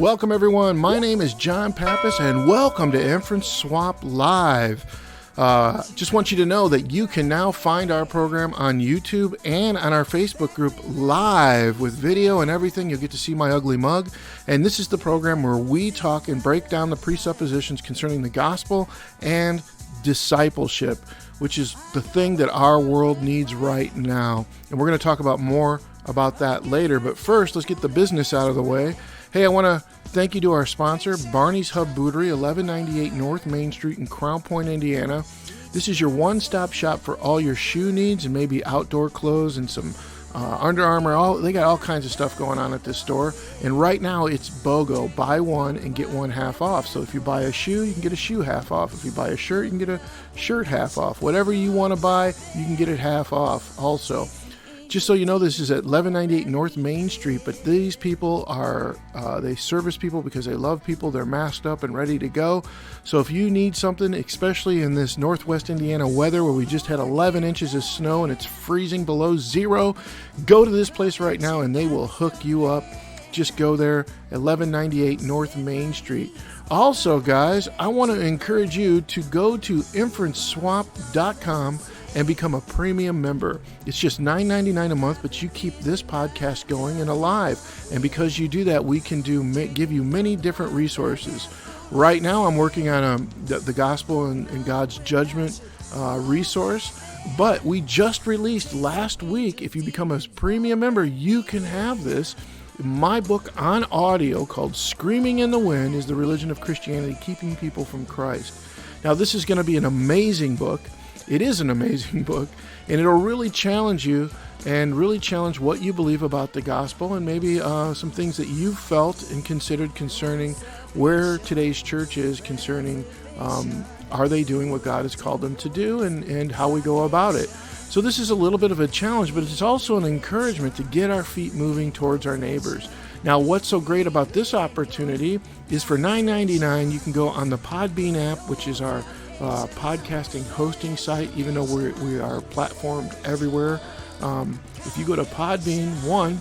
Welcome, everyone. My name is John Pappas, and welcome to Inference Swap Live. Just want you to know that you can now find our program on YouTube and on our Facebook group live with video and everything. You'll get to see my ugly mug. And this is the program where we talk and break down the presuppositions concerning the gospel and discipleship, which is the thing that our world needs right now. And we're going to talk about more about that later. But first, let's get the business out of the way. Hey, I want to thank you to our sponsor, Barney's Hub Bootery, 1198 North Main Street in Crown Point, Indiana. This is your one-stop shop for all your shoe needs and maybe outdoor clothes and some Under Armour. They got all kinds of stuff going on at this store. And right now, it's BOGO. Buy one and get one half off. So if you buy a shoe, you can get a shoe half off. If you buy a shirt, you can get a shirt half off. Whatever you want to buy, you can get it half off also. Just so you know, this is at 1198 North Main Street, but these people are, they service people because they love people. They're masked up and ready to go. So if you need something, especially in this Northwest Indiana weather where we just had 11 inches of snow and it's freezing below zero, go to this place right now and they will hook you up. Just go there, 1198 North Main Street. Also, guys, I want to encourage you to go to inferenceswap.com and become a premium member. It's just $9.99 a month, but you keep this podcast going and alive. And because you do that, we can give you many different resources. Right now, I'm working on the Gospel and God's Judgment resource, but we just released last week. If you become a premium member, you can have this. My book on audio called Screaming in the Wind is the Religion of Christianity, Keeping People from Christ. Now, this is going to be an amazing book. It is an amazing book, and it'll really challenge you and really challenge what you believe about the gospel and maybe some things that you've felt and considered concerning where today's church is concerning are they doing what God has called them to do and how we go about it. So this is a little bit of a challenge, but it's also an encouragement to get our feet moving towards our neighbors. Now, what's so great about this opportunity is for $9.99, you can go on the Podbean app, which is our podcasting hosting site, even though we are platformed everywhere. If you go to Podbean,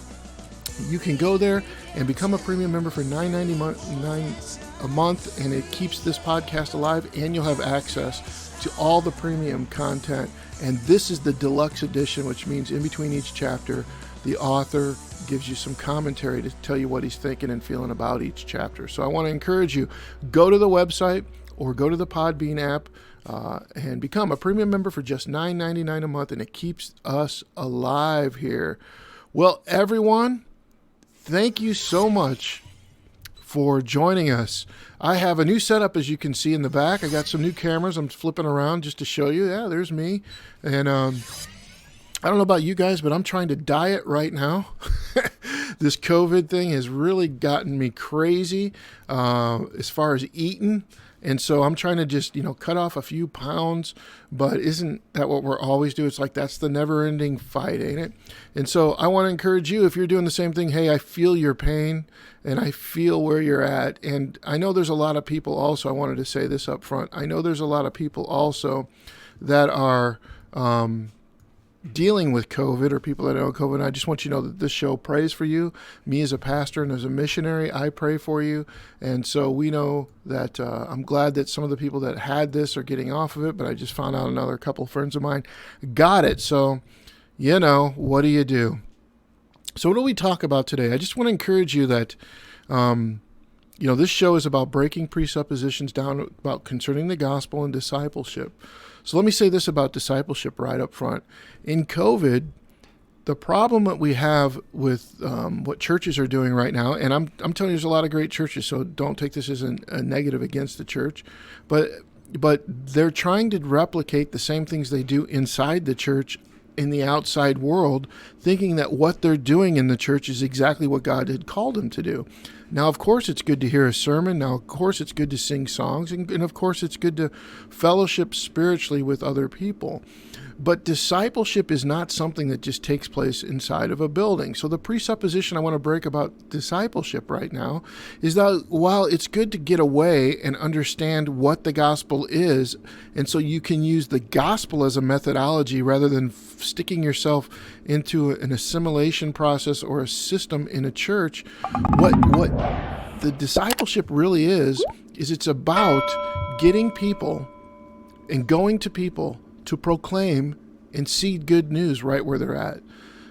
you can go there and become a premium member for $9.99 a month, and it keeps this podcast alive, and you'll have access to all the premium content. And this is the deluxe edition, which means in between each chapter, the author gives you some commentary to tell you what he's thinking and feeling about each chapter. So I want to encourage you, go to the website or go to the Podbean app and become a premium member for just $9.99 a month, and it keeps us alive here. Well, everyone, thank you so much for joining us. I have a new setup, as you can see in the back. I got some new cameras I'm flipping around just to show you. Yeah, there's me. And I don't know about you guys, but I'm trying to diet right now. This COVID thing has really gotten me crazy as far as eating. And so I'm trying to just, cut off a few pounds, but isn't that what we're always doing? It's like that's the never-ending fight, ain't it? And so I want to encourage you, if you're doing the same thing, hey, I feel your pain and I feel where you're at. And I know there's a lot of people also, I wanted to say this up front, I know there's a lot of people also that are dealing with COVID or people that know COVID. And I just want you to know that this show prays for you. Me as a pastor and as a missionary, I pray for you. And so we know that I'm glad that some of the people that had this are getting off of it, but I just found out another couple of friends of mine got it. So, what do you do? So what do we talk about today? I just want to encourage you that, this show is about breaking presuppositions down about concerning the gospel and discipleship. So let me say this about discipleship right up front. In COVID, the problem that we have with what churches are doing right now, and I'm telling you there's a lot of great churches, so don't take this as a negative against the church, but they're trying to replicate the same things they do inside the church in the outside world, thinking that what they're doing in the church is exactly what God had called them to do. Now, of course, it's good to hear a sermon. Now, of course, it's good to sing songs. And of course, it's good to fellowship spiritually with other people. But discipleship is not something that just takes place inside of a building. So the presupposition I want to break about discipleship right now is that while it's good to get away and understand what the gospel is, and so you can use the gospel as a methodology rather than sticking yourself into an assimilation process or a system in a church, what the discipleship really is it's about getting people and going to people to proclaim and seed good news right where they're at.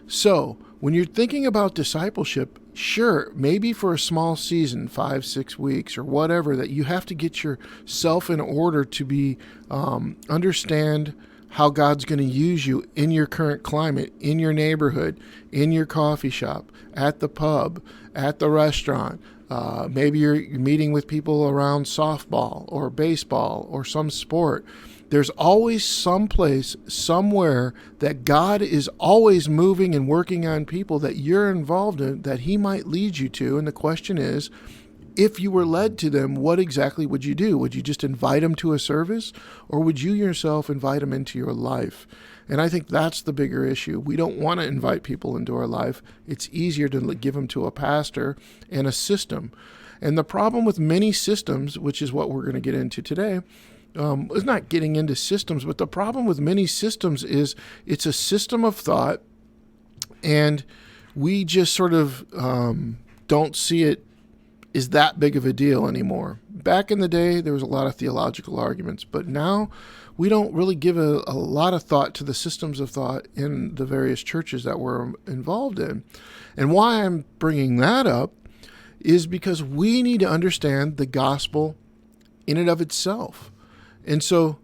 So when you're thinking about discipleship, sure, maybe for a small season, 5-6 weeks or whatever, that you have to get yourself in order to be understand how God's going to use you in your current climate, in your neighborhood, in your coffee shop, at the pub, at the restaurant. Maybe you're meeting with people around softball or baseball or some sport. There's always some place, somewhere, that God is always moving and working on people that you're involved in, that he might lead you to. And the question is, if you were led to them, what exactly would you do? Would you just invite them to a service, or would you yourself invite them into your life? And I think that's the bigger issue. We don't want to invite people into our life. It's easier to give them to a pastor and a system. And the problem with many systems, which is what we're going to get into today, is not getting into systems, but the problem with many systems is it's a system of thought, and we just sort of don't see it is that big of a deal anymore. Back in the day, there was a lot of theological arguments, but now we don't really give a lot of thought to the systems of thought in the various churches that we're involved in. And why I'm bringing that up is because we need to understand the gospel in and of itself. And so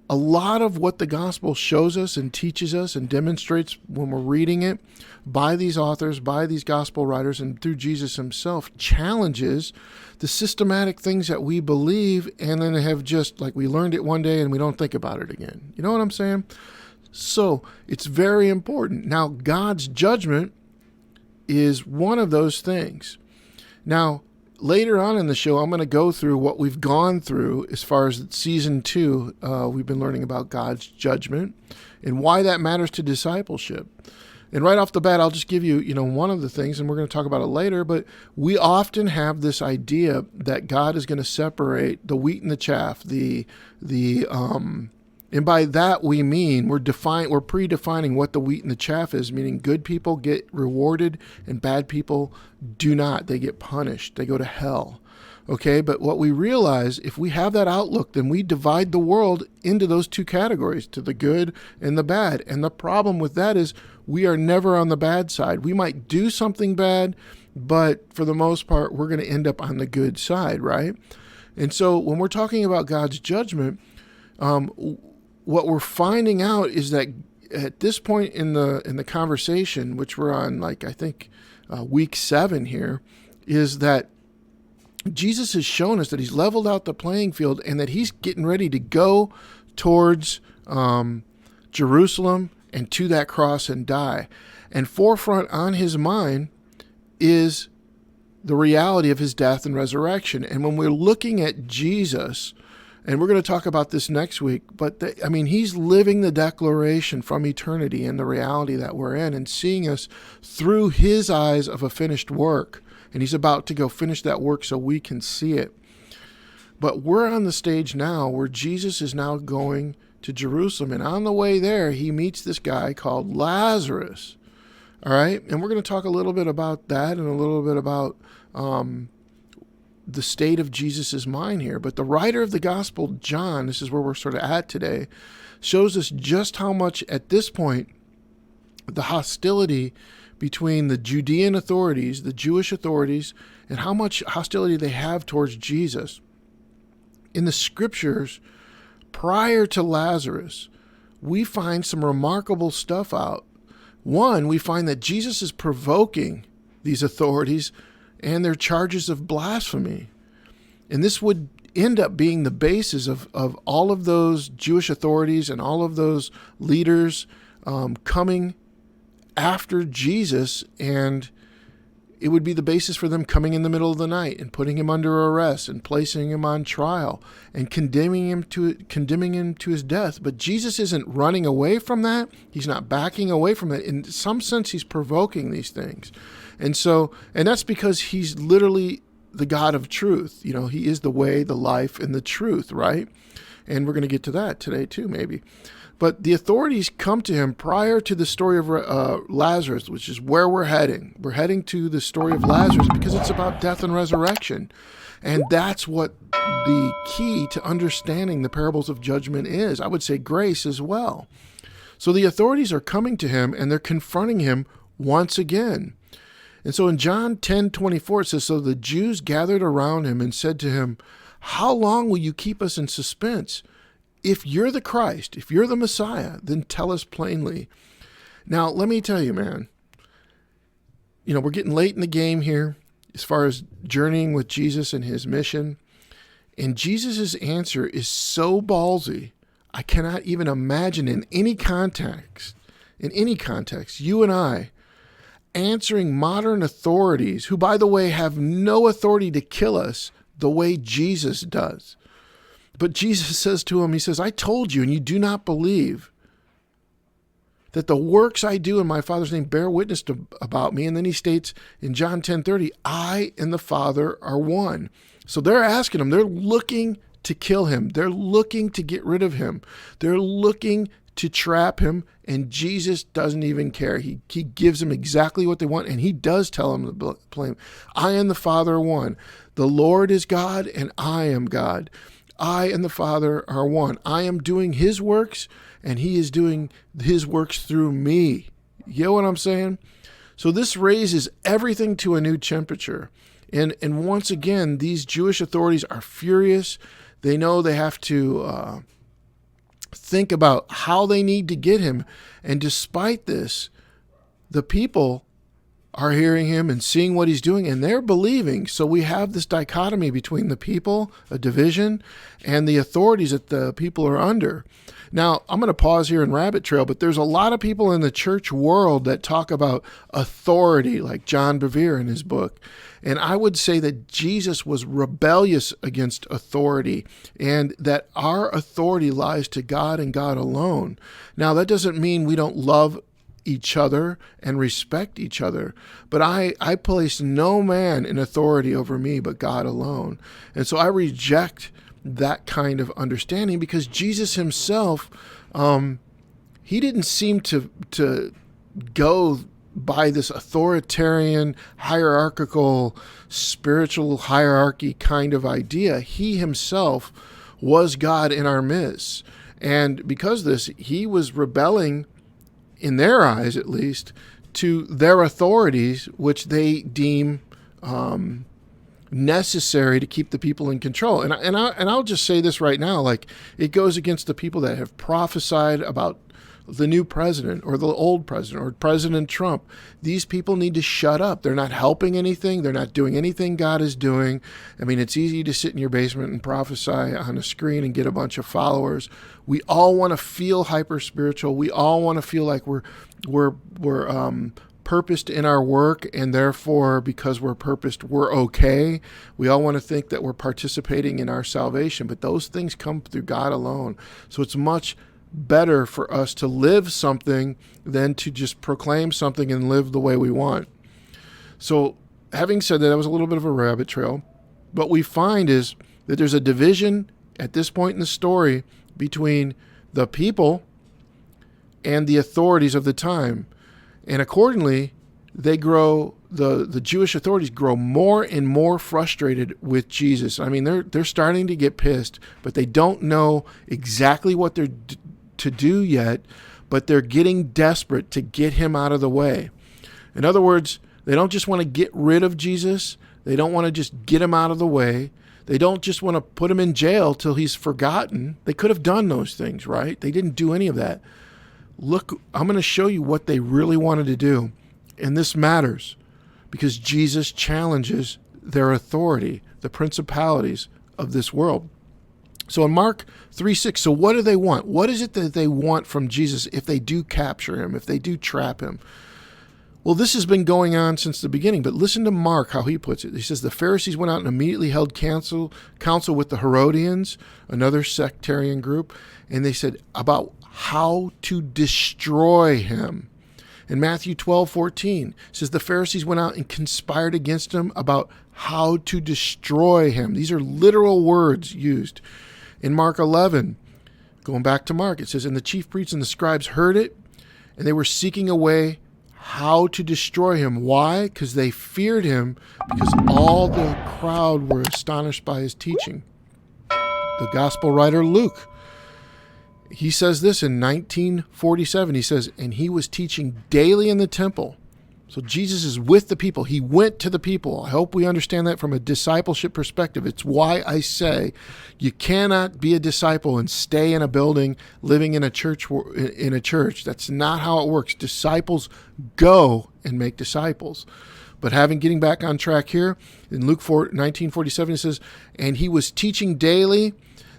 a lot of what the gospel shows us and teaches us and demonstrates when we're reading it by these authors, by these gospel writers, and through Jesus himself, challenges the systematic things that we believe and then have just, like, we learned it one day and we don't think about it again. You know what I'm saying? So it's very important. Now, God's judgment is one of those things. Now, later on in the show, I'm going to go through what we've gone through as far as season 2. We've been learning about God's judgment and why that matters to discipleship. And right off the bat, I'll just give you, one of the things, and we're going to talk about it later, but we often have this idea that God is going to separate the wheat and the chaff, and by that we mean we're predefining what the wheat and the chaff is, meaning good people get rewarded and bad people do not. They get punished. They go to hell. Okay, but what we realize, if we have that outlook, then we divide the world into those two categories, to the good and the bad. And the problem with that is we are never on the bad side. We might do something bad, but for the most part, we're going to end up on the good side, right? And so when we're talking about God's judgment, what we're finding out is that at this point in the conversation, which we're on, week 7 here, is that Jesus has shown us that he's leveled out the playing field and that he's getting ready to go towards Jerusalem and to that cross and die. And forefront on his mind is the reality of his death and resurrection. And when we're looking at Jesus, and we're going to talk about this next week, but he's living the declaration from eternity and the reality that we're in and seeing us through his eyes of a finished work. And he's about to go finish that work so we can see it. But we're on the stage now where Jesus is now going to Jerusalem. And on the way there, he meets this guy called Lazarus. All right? And we're going to talk a little bit about that and a little bit about the state of Jesus's mind here. But the writer of the gospel, John, this is where we're sort of at today, shows us just how much at this point the hostility between the Judean authorities, the Jewish authorities, and how much hostility they have towards Jesus. In the scriptures, prior to Lazarus, we find some remarkable stuff out. One, we find that Jesus is provoking these authorities and their charges of blasphemy. And this would end up being the basis of all of those Jewish authorities and all of those leaders coming after Jesus, and it would be the basis for them coming in the middle of the night and putting him under arrest and placing him on trial and condemning him to his death. But Jesus isn't running away from that. He's not backing away from it. In some sense, he's provoking these things. And that's because he's literally the God of truth. He is the way, the life, and the truth, right? And we're going to get to that today too, maybe. But the authorities come to him prior to the story of Lazarus, which is where we're heading. We're heading to the story of Lazarus because it's about death and resurrection. And that's what the key to understanding the parables of judgment is. I would say grace as well. So the authorities are coming to him and they're confronting him once again. And so in John 10:24, it says, "So the Jews gathered around him and said to him, 'How long will you keep us in suspense? If you're the Christ, if you're the Messiah, then tell us plainly.'" Now, let me tell you, man, we're getting late in the game here as far as journeying with Jesus and his mission. And Jesus' answer is so ballsy, I cannot even imagine in any context, you and I answering modern authorities, who, by the way, have no authority to kill us the way Jesus does. But Jesus says to him, he says, "I told you, and you do not believe, that the works I do in my Father's name bear witness about me." And then he states in John 10:30, "I and the Father are one." So they're asking him, they're looking to kill him. They're looking to get rid of him. They're looking to trap him, and Jesus doesn't even care. He gives them exactly what they want, and he does tell them the plain, "I and the Father are one. The Lord is God, and I am God. I and the Father are one. I am doing his works, and he is doing his works through me." You know what I'm saying? So this raises everything to a new temperature. And once again, these Jewish authorities are furious. They know they have to think about how they need to get him. And despite this, the people are hearing him and seeing what he's doing, and they're believing. So we have this dichotomy between the people, a division, and the authorities that the people are under. Now, I'm going to pause here and rabbit trail, but there's a lot of people in the church world that talk about authority, like John Bevere in his book. And I would say that Jesus was rebellious against authority, and that our authority lies to God and God alone. Now, that doesn't mean we don't love each other and respect each other, but I place no man in authority over me but God alone. And so I reject that kind of understanding, because Jesus himself, he didn't seem to go by this authoritarian, hierarchical, spiritual hierarchy kind of idea. He himself was God in our midst. And because of this, he was rebelling, in their eyes at least, to their authorities, which they deem necessary to keep the people in control. And I'll just say this right now, like, it goes against the people that have prophesied about the new president or the old president or President Trump. These people need to shut up. They're not helping anything. They're not doing anything God is doing. I mean, it's easy to sit in your basement and prophesy on a screen and get a bunch of followers. We all want to feel hyper spiritual. We all want to feel like we're purposed in our work, and therefore, because we're purposed, we're okay. We all want to think that we're participating in our salvation, but those things come through God alone. So it's much better for us to live something than to just proclaim something and live the way we want. So having said that, that was a little bit of a rabbit trail. What we find is that there's a division at this point in the story between the people and the authorities of the time. And accordingly, they grow, the Jewish authorities grow more and more frustrated with Jesus. I mean, they're starting to get pissed, but they don't know exactly what they're to do yet, but they're getting desperate to get him out of the way. In other words, they don't just want to get rid of Jesus. They don't want to just get him out of the way. They don't just want to put him in jail till he's forgotten. They could have done those things, right? They didn't do any of that. Look, I'm going to show you what they really wanted to do. And this matters because Jesus challenges their authority, the principalities of this world. So in Mark 3:6, so what do they want? What is it that they want from Jesus if they do capture him, if they do trap him? Well, this has been going on since the beginning, but listen to Mark, how he puts it. He says, the Pharisees went out and immediately held counsel with the Herodians, another sectarian group, and they said about how to destroy him. In Matthew 12:14, it says the Pharisees went out and conspired against him about how to destroy him. These are literal words used. In Mark 11, going back to Mark, it says, and the chief priests and the scribes heard it, and they were seeking a way how to destroy him. Why? Because they feared him, because all the crowd were astonished by his teaching. The gospel writer Luke, he says this in 1947. He says, and he was teaching daily in the temple. So Jesus is with the people. He went to the people. I hope we understand that from a discipleship perspective. It's why I say you cannot be a disciple and stay in a building, living in a church. That's not how it works. Disciples go and make disciples. But getting back on track here, in Luke 19:47, it says, and he was teaching daily.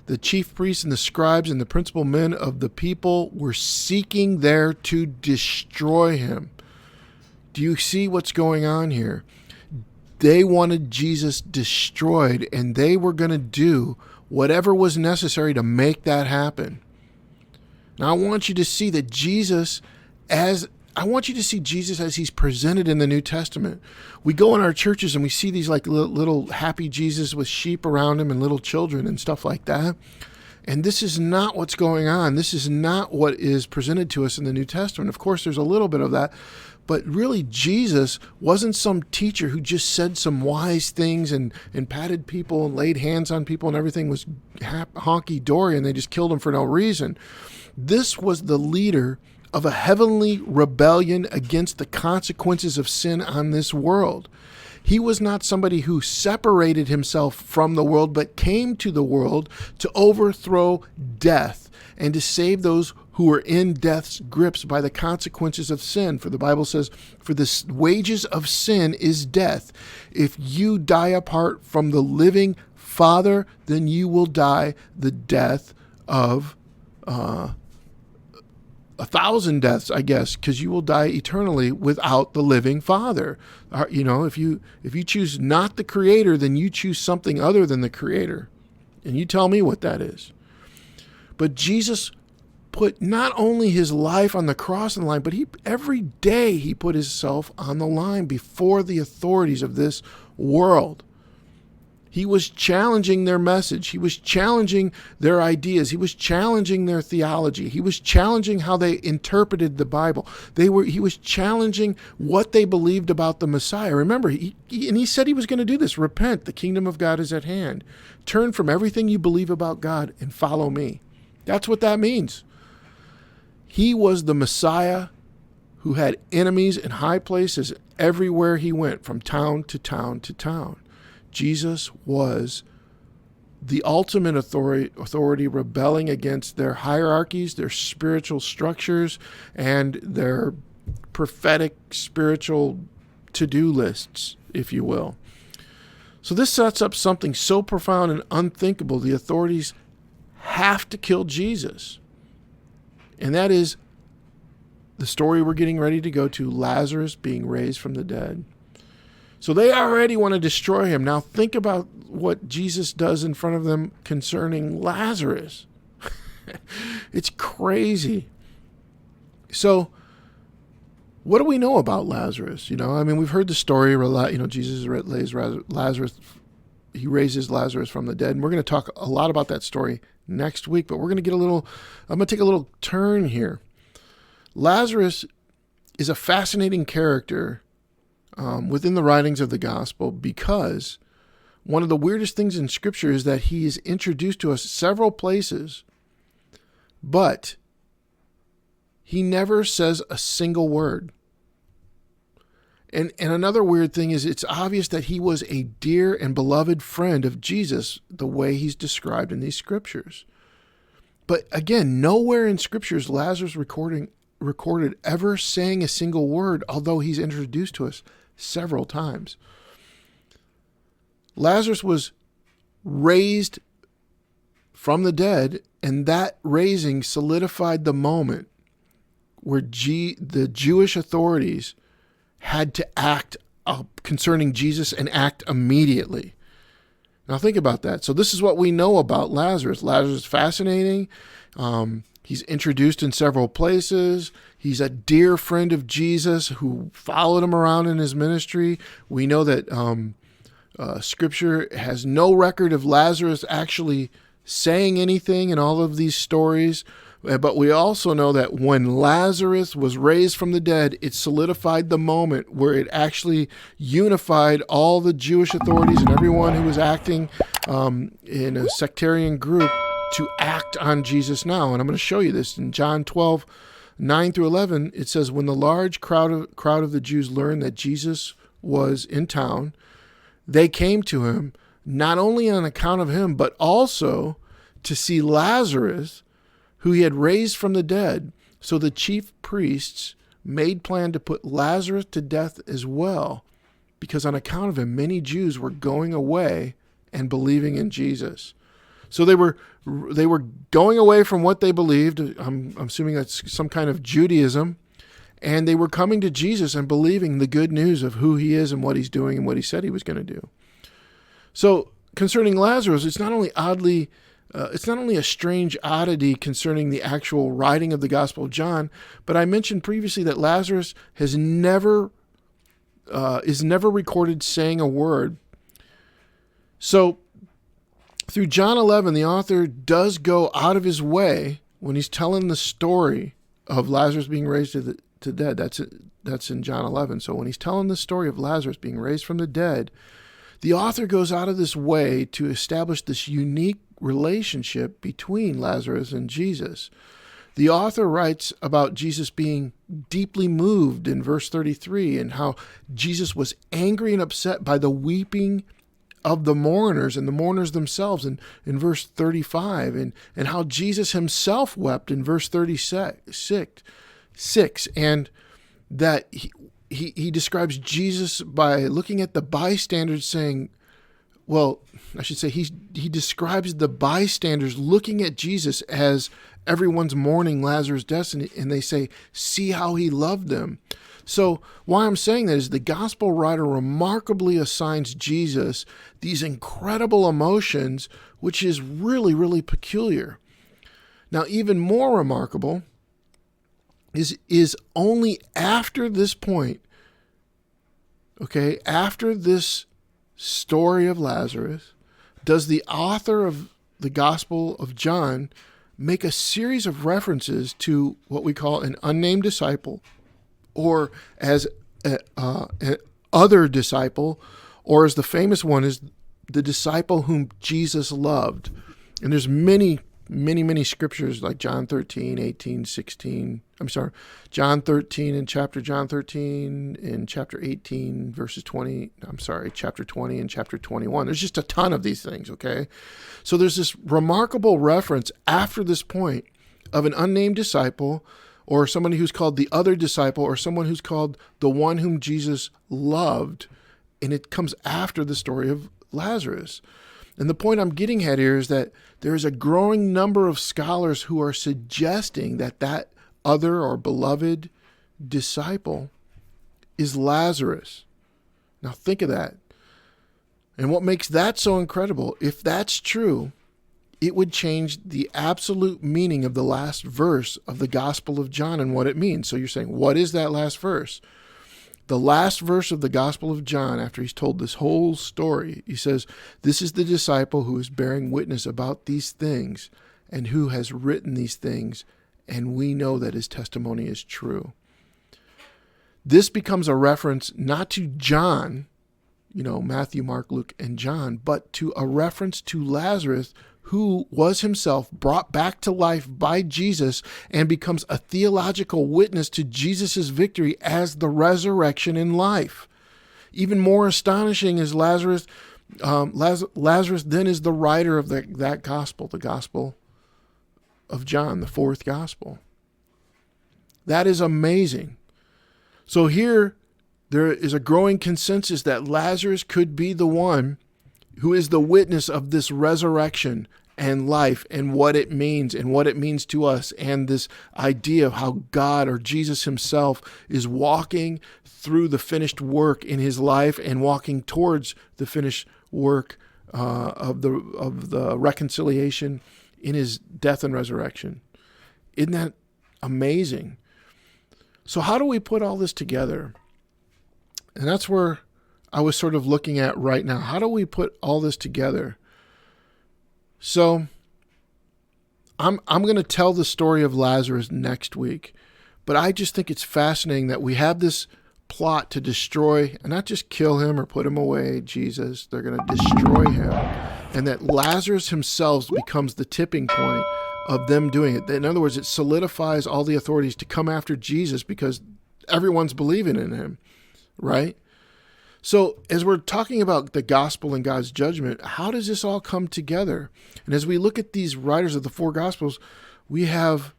The chief priests and the scribes and the principal men of the people were seeking there to destroy him. Do you see what's going on here? They wanted Jesus destroyed, and they were going to do whatever was necessary to make that happen. Now, I want you to see Jesus as he's presented in the New Testament. We go in our churches and we see these like little happy Jesus with sheep around him and little children and stuff like that. And this is not what's going on. This is not what is presented to us in the New Testament. Of course, there's a little bit of that. But really, Jesus wasn't some teacher who just said some wise things and patted people and laid hands on people and everything was honky-dory and they just killed him for no reason. This was the leader of a heavenly rebellion against the consequences of sin on this world. He was not somebody who separated himself from the world, but came to the world to overthrow death and to save those who were in death's grips by the consequences of sin. For the Bible says, for the wages of sin is death. If you die apart from the living Father, then you will die the death of 1,000 deaths, I guess, because you will die eternally without the living Father. If you choose not the Creator, then you choose something other than the Creator. And you tell me what that is. But Jesus put not only his life on the cross on the line, but every day he put himself on the line before the authorities of this world. He was challenging their message. He was challenging their ideas. He was challenging their theology. He was challenging how they interpreted the Bible. He was challenging what they believed about the Messiah. Remember, he said he was going to do this. Repent, the kingdom of God is at hand. Turn from everything you believe about God and follow me. That's what that means. He was the Messiah who had enemies in high places everywhere he went, from town to town to town. Jesus was the ultimate authority rebelling against their hierarchies, their spiritual structures, and their prophetic spiritual to-do lists, if you will. So this sets up something so profound and unthinkable. The authorities have to kill Jesus. And that is the story we're getting ready to go to, Lazarus being raised from the dead. So they already want to destroy him. Now think about what Jesus does in front of them concerning Lazarus. It's crazy. So what do we know about Lazarus? We've heard the story. Jesus raises Lazarus. He raises Lazarus from the dead. And we're going to talk a lot about that story next week. But I'm going to take a little turn here. Lazarus is a fascinating character within the writings of the gospel, because one of the weirdest things in Scripture is that he is introduced to us several places, but he never says a single word. And another weird thing is it's obvious that he was a dear and beloved friend of Jesus, the way he's described in these Scriptures. But again, nowhere in Scriptures Lazarus recorded ever saying a single word, although he's introduced to us several times. Lazarus was raised from the dead, and that raising solidified the moment where the Jewish authorities had to act concerning Jesus and act immediately. Now think about that. So this is what we know about Lazarus. Lazarus is fascinating. He's introduced in several places. He's a dear friend of Jesus who followed him around in his ministry. We know that Scripture has no record of Lazarus actually saying anything in all of these stories. But we also know that when Lazarus was raised from the dead, it solidified the moment where it actually unified all the Jewish authorities and everyone who was acting in a sectarian group to act on Jesus now. And I'm going to show you this in John 12, 9 through 11. It says, when the large crowd of the Jews learned that Jesus was in town, they came to him, not only on account of him, but also to see Lazarus, who he had raised from the dead. So the chief priests made plan to put Lazarus to death as well, because on account of him, many Jews were going away and believing in Jesus. So they were going away from what they believed. I'm assuming that's some kind of Judaism. And they were coming to Jesus and believing the good news of who he is and what he's doing and what he said he was going to do. So concerning Lazarus, it's not only a strange oddity concerning the actual writing of the Gospel of John, but I mentioned previously that Lazarus is never recorded saying a word. So through John 11, the author does go out of his way when he's telling the story of Lazarus being raised to dead. That's in John 11. So when he's telling the story of Lazarus being raised from the dead, the author goes out of this way to establish this unique relationship between Lazarus and Jesus. The author writes about Jesus being deeply moved in verse 33 and how Jesus was angry and upset by the weeping of the mourners and the mourners themselves in verse 35, and how Jesus himself wept in verse 36, and that he describes Jesus by looking at the bystanders saying, well, I should say he describes the bystanders looking at Jesus as everyone's mourning Lazarus' death, and they say, see how he loved them. So why I'm saying that is the gospel writer remarkably assigns Jesus these incredible emotions, which is really, really peculiar. Now, even more remarkable is only after this point, okay, after this story of Lazarus, does the author of the Gospel of John make a series of references to what we call an unnamed disciple, or as other disciple, or as the famous one is the disciple whom Jesus loved. And there's many scriptures like John 13, 18, 16. John 13 in chapter 13 in chapter 18 verses 20. Chapter 20 and chapter 21. There's just a ton of these things, okay? So there's this remarkable reference after this point of an unnamed disciple, or somebody who's called the other disciple, or someone who's called the one whom Jesus loved, and it comes after the story of Lazarus. And the point I'm getting at here is that there is a growing number of scholars who are suggesting that other or beloved disciple is Lazarus. Now think of that. And what makes that so incredible, if that's true, it would change the absolute meaning of the last verse of the Gospel of John and what it means. So you're saying, what is that last verse? The last verse of the Gospel of John, after he's told this whole story, he says, this is the disciple who is bearing witness about these things and who has written these things, and we know that his testimony is true. This becomes a reference not to John, Matthew, Mark, Luke, and John, but to a reference to Lazarus, who was himself brought back to life by Jesus and becomes a theological witness to Jesus' victory as the resurrection in life. Even more astonishing is Lazarus. Lazarus then is the writer of that gospel, the Gospel of John, the fourth gospel. That is amazing. So here, there is a growing consensus that Lazarus could be the one who is the witness of this resurrection and life and what it means to us, and this idea of how God or Jesus himself is walking through the finished work in his life and walking towards the finished work of the reconciliation in his death and resurrection. Isn't that amazing? So how do we put all this together? And that's where I was sort of looking at right now. How do we put all this together? So I'm going to tell the story of Lazarus next week, but I just think it's fascinating that we have this plot to destroy, and not just kill him or put him away, Jesus. They're going to destroy him. And that Lazarus himself becomes the tipping point of them doing it. In other words, it solidifies all the authorities to come after Jesus because everyone's believing in him, right? So as we're talking about the gospel and God's judgment, how does this all come together? And as we look at these writers of the four gospels, we have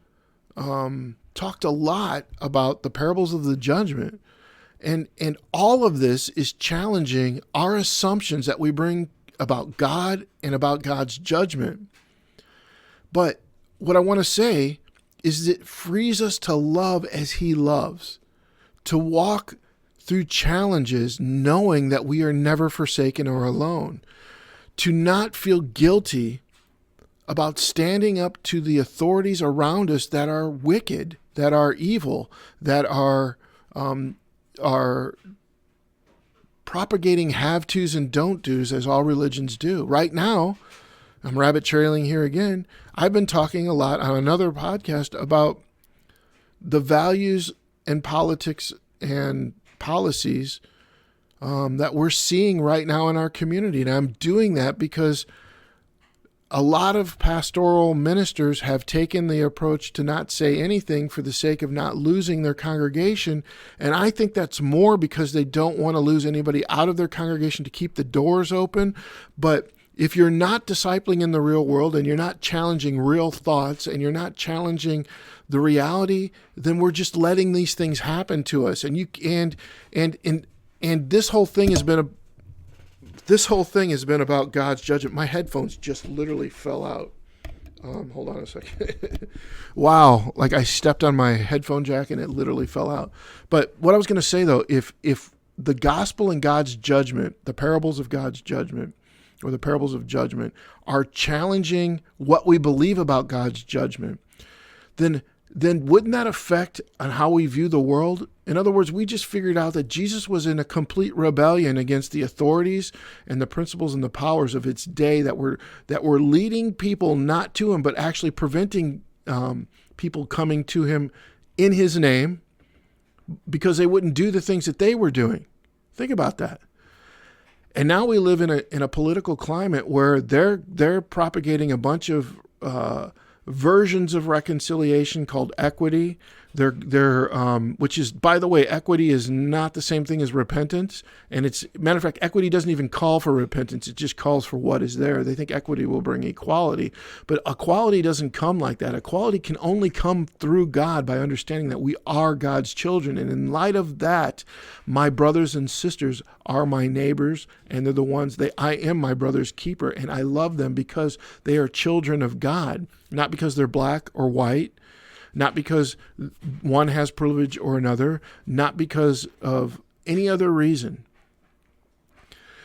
talked a lot about the parables of the judgment. And all of this is challenging our assumptions that we bring about God and about God's judgment. But what I want to say is it frees us to love as he loves, to walk through challenges knowing that we are never forsaken or alone, to not feel guilty about standing up to the authorities around us that are wicked, that are evil, that are propagating have-tos and don't-dos as all religions do. Right now, I'm rabbit trailing here again. I've been talking a lot on another podcast about the values and politics and policies that we're seeing right now in our community. And I'm doing that because a lot of pastoral ministers have taken the approach to not say anything for the sake of not losing their congregation. And I think that's more because they don't want to lose anybody out of their congregation to keep the doors open. But if you're not discipling in the real world and you're not challenging real thoughts and you're not challenging the reality, then we're just letting these things happen to us. And this whole thing has been about God's judgment. My headphones just literally fell out. Hold on a second. Wow. Like I stepped on my headphone jack and it literally fell out. But what I was going to say though, if the gospel and God's judgment, the parables of God's judgment or the parables of judgment are challenging what we believe about God's judgment, then wouldn't that affect on how we view the world? In other words, we just figured out that Jesus was in a complete rebellion against the authorities and the principles and the powers of its day that were leading people not to him, but actually preventing people coming to him in his name because they wouldn't do the things that they were doing. Think about that. And now we live in a political climate where they're propagating a bunch of versions of reconciliation called equity. Which is, by the way, equity is not the same thing as repentance. And matter of fact, equity doesn't even call for repentance. It just calls for what is there. They think equity will bring equality, but equality doesn't come like that. Equality can only come through God by understanding that we are God's children. And in light of that, my brothers and sisters are my neighbors, and they're the ones I am my brother's keeper. And I love them because they are children of God, not because they're black or white, not because one has privilege or another, not because of any other reason.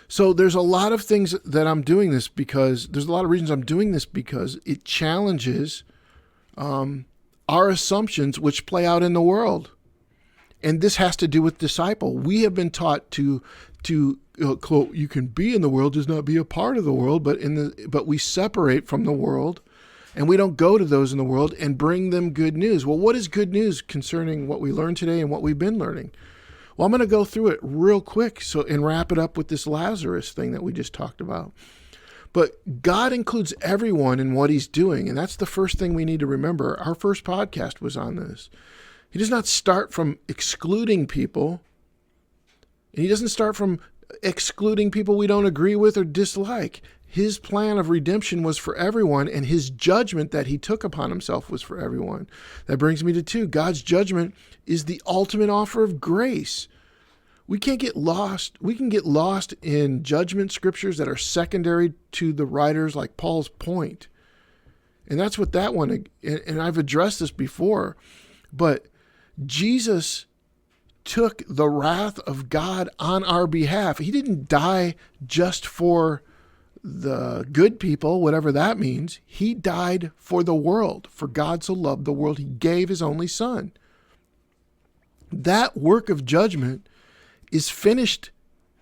So there's a lot of things that I'm doing this because, there's a lot of reasons I'm doing this because it challenges our assumptions which play out in the world. And this has to do with disciple. We have been taught to quote, you can be in the world, does not be a part of the world, but we separate from the world. And we don't go to those in the world and bring them good news. Well, what is good news concerning what we learned today and what we've been learning? Well, I'm going to go through it real quick and wrap it up with this Lazarus thing that we just talked about. But God includes everyone in what he's doing. And that's the first thing we need to remember. Our first podcast was on this. He does not start from excluding people. And he doesn't start from excluding people we don't agree with or dislike. His plan of redemption was for everyone, and his judgment that he took upon himself was for everyone. That brings me to 2. God's judgment is the ultimate offer of grace. We can't get lost. We can get lost in judgment scriptures that are secondary to the writers, like Paul's point. And that's what that one, and I've addressed this before, but Jesus took the wrath of God on our behalf. He didn't die just for the good people, whatever that means. He died for the world. For God so loved the world, he gave his only son. That work of judgment is finished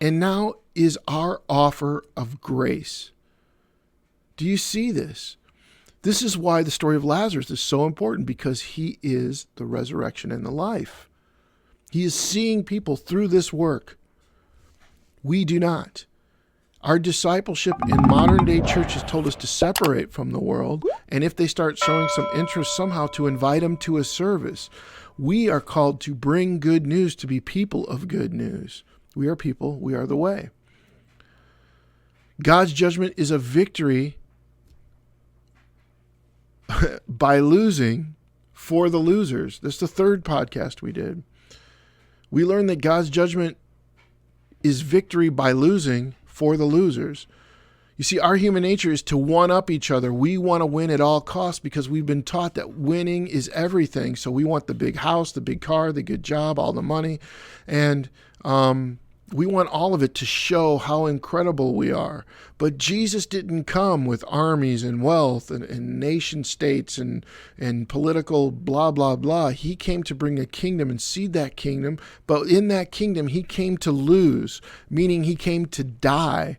and now is our offer of grace. Do you see this? This is why the story of Lazarus is so important, because he is the resurrection and the life. He is seeing people through this work. We do not. Our discipleship in modern day churches told us to separate from the world, and if they start showing some interest, somehow to invite them to a service. We are called to bring good news, to be people of good news. We are people, we are the way. God's judgment is a victory by losing for the losers. This is the third podcast we did. We learned that God's judgment is victory by losing for the losers. You see, our human nature is to one-up each other. We want to win at all costs because we've been taught that winning is everything. So we want the big house, the big car, the good job, all the money. And we want all of it to show how incredible we are. But Jesus didn't come with armies and wealth and nation states and political blah, blah, blah. He came to bring a kingdom and seed that kingdom. But in that kingdom, he came to lose, meaning he came to die.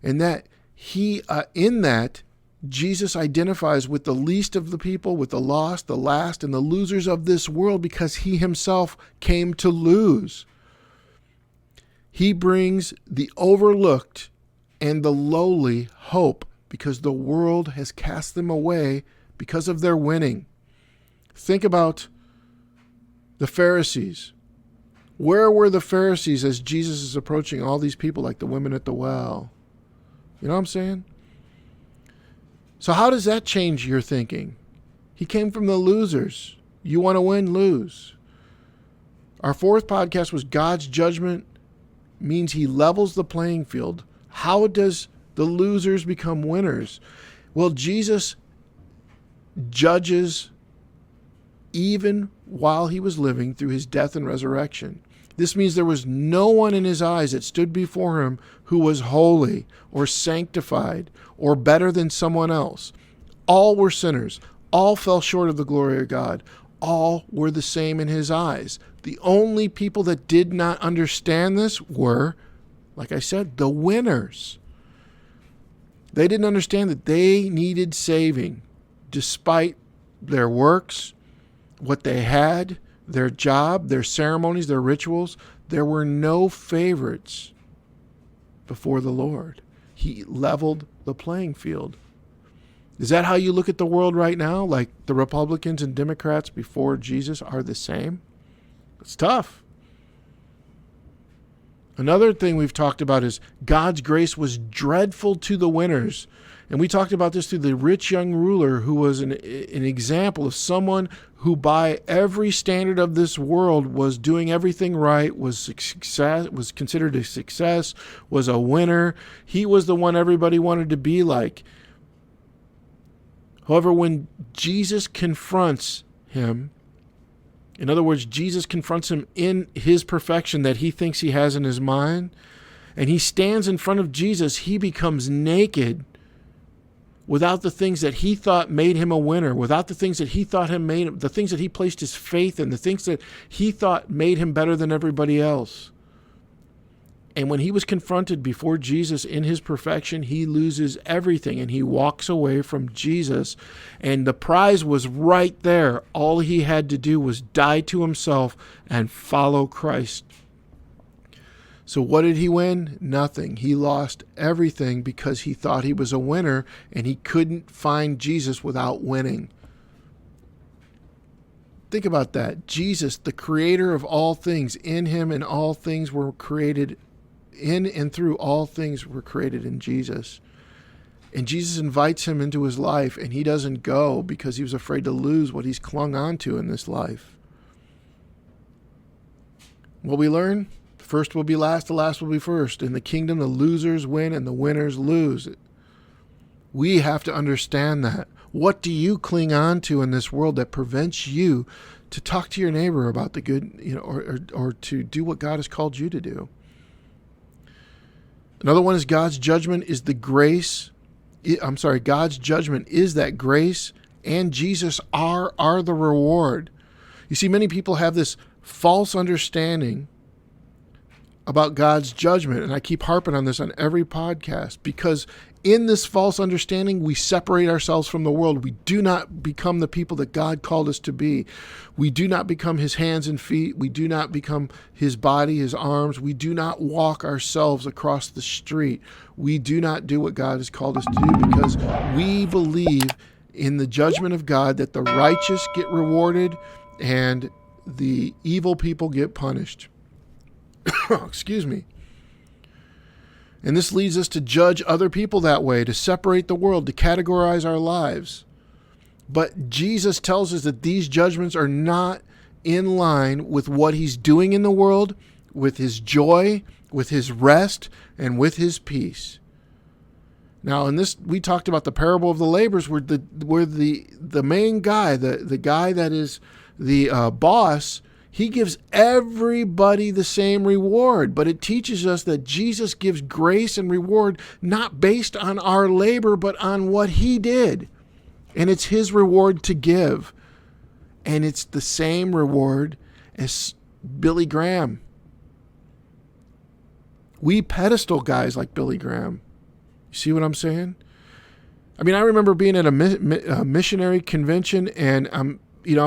And that in that, Jesus identifies with the least of the people, with the lost, the last, and the losers of this world, because he himself came to lose. He brings the overlooked and the lowly hope, because the world has cast them away because of their winning. Think about the Pharisees. Where were the Pharisees as Jesus is approaching all these people, like the women at the well? You know what I'm saying? So how does that change your thinking? He came from the losers. You want to win, lose. Our fourth podcast was God's judgment means he levels the playing field. How does the losers become winners? Well, Jesus judges even while he was living through his death and resurrection. This means there was no one in his eyes that stood before him who was holy or sanctified or better than someone else. All were sinners. All fell short of the glory of God. All were the same in his eyes. The only people that did not understand this were, like I said, the winners. They didn't understand that they needed saving despite their works, what they had, their job, their ceremonies, their rituals. There were no favorites before the Lord. He leveled the playing field. Is that how you look at the world right now? Like the Republicans and Democrats before Jesus are the same? It's tough. Another thing we've talked about is God's grace was dreadful to the winners. And we talked about this through the rich young ruler, who was an example of someone who by every standard of this world was doing everything right, was success, was considered a success, was a winner. He was the one everybody wanted to be like. However, when Jesus confronts him, in other words, Jesus confronts him in his perfection that he thinks he has in his mind, and he stands in front of Jesus, he becomes naked without the things that he thought made him a winner, without the things that he thought him made him, the things that he placed his faith in, the things that he thought made him better than everybody else. And when he was confronted before Jesus in his perfection, he loses everything and he walks away from Jesus. And the prize was right there. All he had to do was die to himself and follow Christ. So what did he win? Nothing. He lost everything because he thought he was a winner and he couldn't find Jesus without winning. Think about that. Jesus, the creator of all things, in him and all things were created. In and through all things were created in Jesus. And Jesus invites him into his life, and he doesn't go because he was afraid to lose what he's clung on to in this life. What we learn? The first will be last, the last will be first. In the kingdom, the losers win and the winners lose. We have to understand that. What do you cling on to in this world that prevents you to talk to your neighbor about the good, or to do what God has called you to do? Another one is God's judgment is the grace. God's judgment is that grace and Jesus are the reward. You see, many people have this false understanding about God's judgment, and I keep harping on this on every podcast, because in this false understanding, we separate ourselves from the world. We do not become the people that God called us to be. We do not become his hands and feet. We do not become his body, his arms. We do not walk ourselves across the street. We do not do what God has called us to do, because we believe in the judgment of God, that the righteous get rewarded and the evil people get punished. Excuse me. And this leads us to judge other people that way, to separate the world, to categorize our lives. But Jesus tells us that these judgments are not in line with what he's doing in the world, with his joy, with his rest, and with his peace. Now, in this, we talked about the parable of the laborers, where the main guy, the guy that is the boss, he gives everybody the same reward, but it teaches us that Jesus gives grace and reward not based on our labor, but on what he did. And it's his reward to give. And it's the same reward as Billy Graham. We pedestal guys like Billy Graham. You see what I'm saying? I mean, I remember being at a missionary convention, and I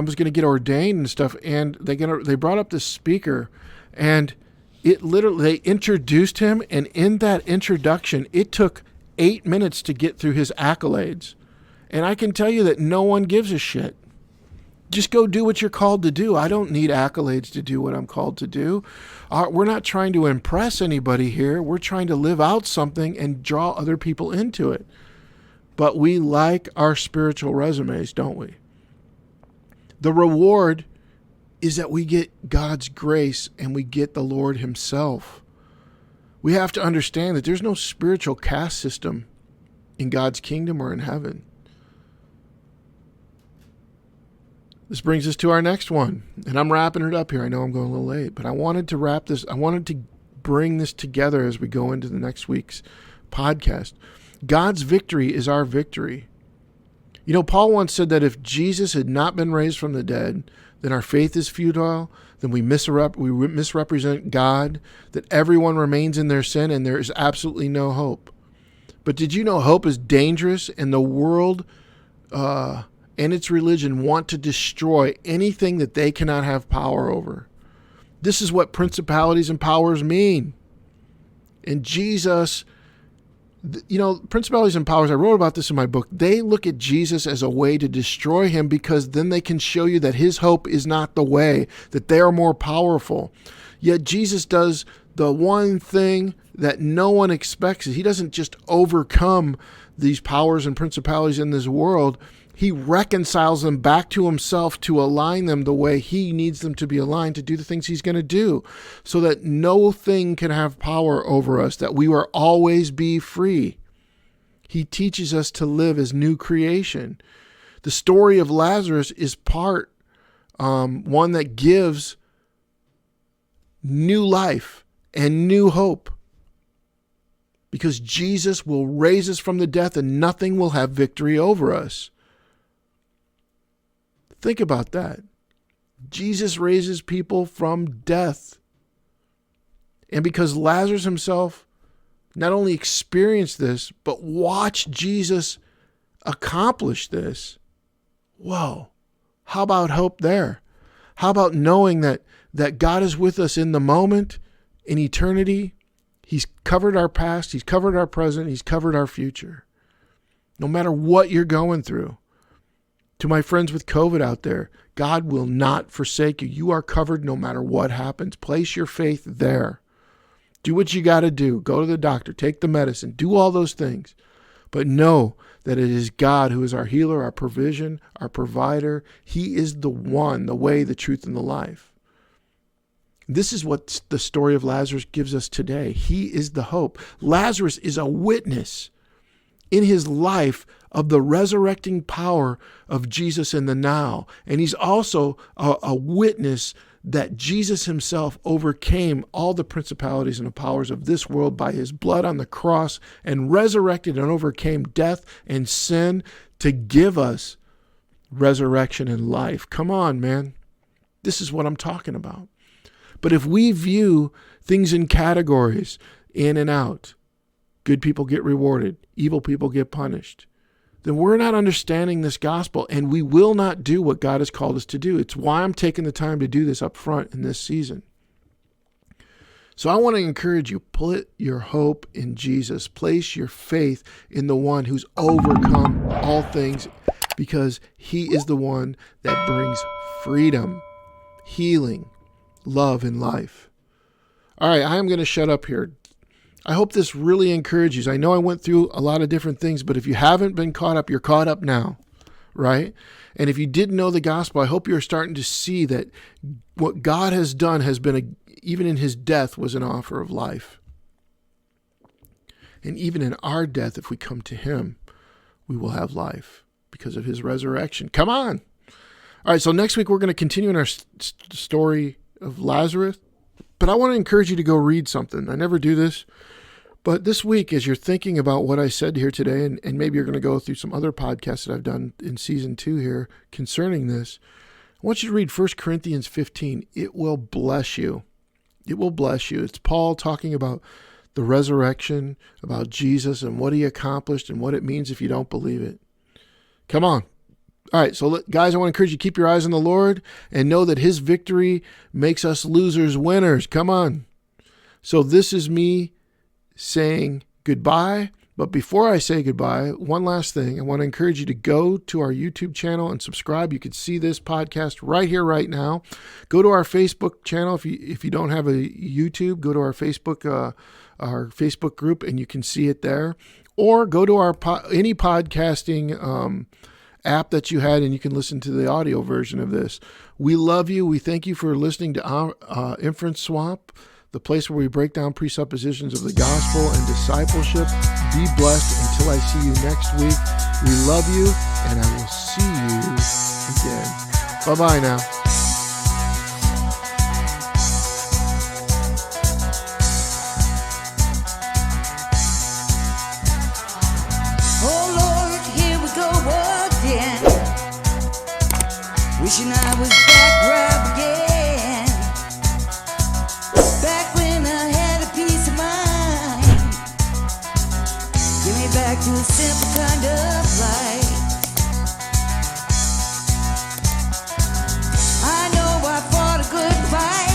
was going to get ordained and stuff, and they brought up this speaker, and they introduced him, and in that introduction, it took 8 minutes to get through his accolades. And I can tell you that no one gives a shit. Just go do what you're called to do. I don't need accolades to do what I'm called to do. We're not trying to impress anybody here. We're trying to live out something and draw other people into it. But we like our spiritual resumes, don't we? The reward is that we get God's grace and we get the Lord himself. We have to understand that there's no spiritual caste system in God's kingdom or in heaven. This brings us to our next one, and I'm wrapping it up here. I know I'm going a little late, but I wanted to wrap this. I wanted to bring this together as we go into the next week's podcast. God's victory is our victory. You know, Paul once said that if Jesus had not been raised from the dead, then our faith is futile, then we misrepresent God, that everyone remains in their sin, and there is absolutely no hope. But did you know hope is dangerous, and the world and its religion want to destroy anything that they cannot have power over? This is what principalities and powers mean. And Jesus, principalities and powers, I wrote about this in my book, they look at Jesus as a way to destroy him, because then they can show you that his hope is not the way, that they are more powerful. Yet Jesus does the one thing that no one expects. He doesn't just overcome these powers and principalities in this world. He reconciles them back to himself to align them the way he needs them to be aligned, to do the things he's going to do, so that no thing can have power over us, that we will always be free. He teaches us to live as new creation. The story of Lazarus is part one that gives new life and new hope, because Jesus will raise us from the death and nothing will have victory over us. Think about that. Jesus raises people from death. And because Lazarus himself not only experienced this, but watched Jesus accomplish this, whoa, how about hope there? How about knowing that God is with us in the moment, in eternity? He's covered our past, he's covered our present, he's covered our future. No matter what you're going through. To my friends with COVID out there, God will not forsake you. You are covered no matter what happens. Place your faith there. Do what you got to do. Go to the doctor. Take the medicine. Do all those things. But know that it is God who is our healer, our provision, our provider. He is the one, the way, the truth, and the life. This is what the story of Lazarus gives us today. He is the hope. Lazarus is a witness in his life of the resurrecting power of Jesus in the now. And he's also a witness that Jesus himself overcame all the principalities and the powers of this world by his blood on the cross and resurrected and overcame death and sin to give us resurrection and life. Come on, man. This is what I'm talking about. But if we view things in categories, in and out, good people get rewarded, evil people get punished, then we're not understanding this gospel, and we will not do what God has called us to do. It's why I'm taking the time to do this up front in this season. So I want to encourage you, put your hope in Jesus. Place your faith in the one who's overcome all things, because he is the one that brings freedom, healing, love, and life. All right, I am going to shut up here. I hope this really encourages you. I know I went through a lot of different things, but if you haven't been caught up, you're caught up now, right? And if you didn't know the gospel, I hope you're starting to see that what God has done has been, even in his death, was an offer of life. And even in our death, if we come to him, we will have life because of his resurrection. Come on. All right, so next week we're going to continue in our story of Lazarus, but I want to encourage you to go read something. I never do this. But this week, as you're thinking about what I said here today, and maybe you're going to go through some other podcasts that I've done in season 2 here concerning this, I want you to read 1 Corinthians 15. It will bless you. It will bless you. It's Paul talking about the resurrection, about Jesus and what he accomplished and what it means if you don't believe it. Come on. All right, so guys, I want to encourage you to keep your eyes on the Lord and know that his victory makes us losers winners. Come on. So this is me saying goodbye. But before I say goodbye, one last thing. I want to encourage you to go to our YouTube channel and subscribe. You can see this podcast right here, right now. Go to our Facebook channel. If you don't have a YouTube, go to our Facebook group and you can see it there. Or go to our any podcasting app that you had, and you can listen to the audio version of this. We love you. We thank you for listening to our Inference Swap, the place where we break down presuppositions of the gospel and discipleship. Be blessed until I see you next week. We love you, and I will see you again. Bye-bye now. Wishing I was back where I began, back when I had a peace of mind. Give me back to a simple kind of life. I know I fought a good fight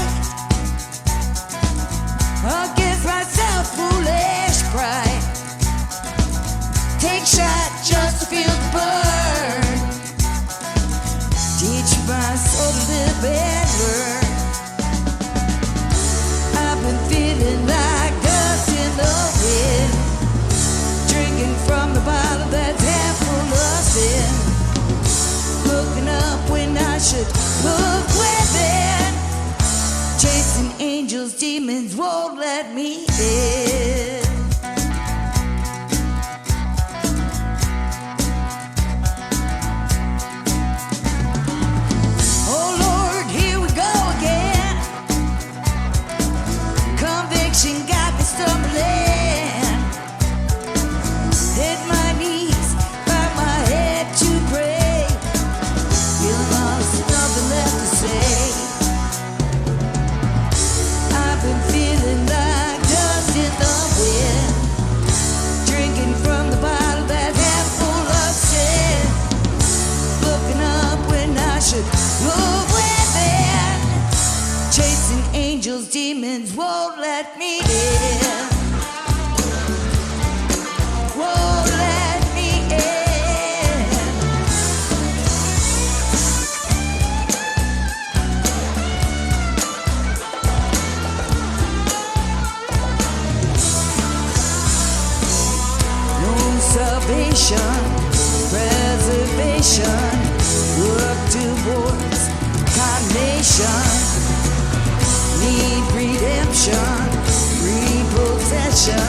against my self-foolish pride. Take shot just to feel the burn. Teach my soul to live and learn. I've been feeling like dust in the wind, drinking from the bottle that's half full of sin, looking up when I should look within, chasing angels, demons won't let me in. Demons won't let me in. Won't let me in. No salvation, preservation, work towards condemnation. Need redemption, repossession.